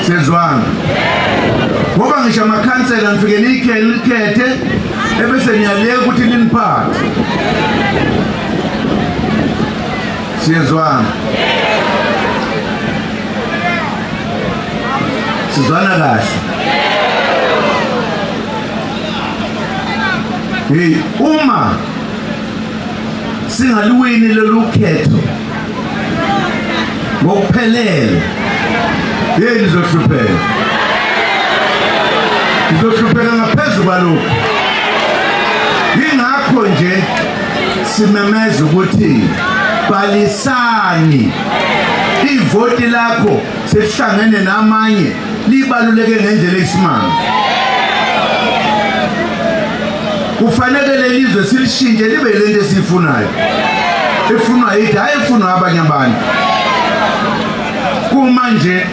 Siyezwana. Ngoba ngisho amakhansela nifike nikhethe ebese niyaleka ukuthi niniphathe. Siyezwana. Sizwana kahle. Hey, uma singaluwini lolu khetho ngokuphelele yini nizohlupheka. Nizohlupheka ngaphezulu kwalokho. Yingakho nje simemeza ukuthi balisani. Ivoti lakho sesihlangene namanye libaluleke ngendlela eyisimanga. Kufanele lelizwe silishintshe libe lento esifunayo. Efunwa yithi hayi efunwa abanye abantu. Kuma nje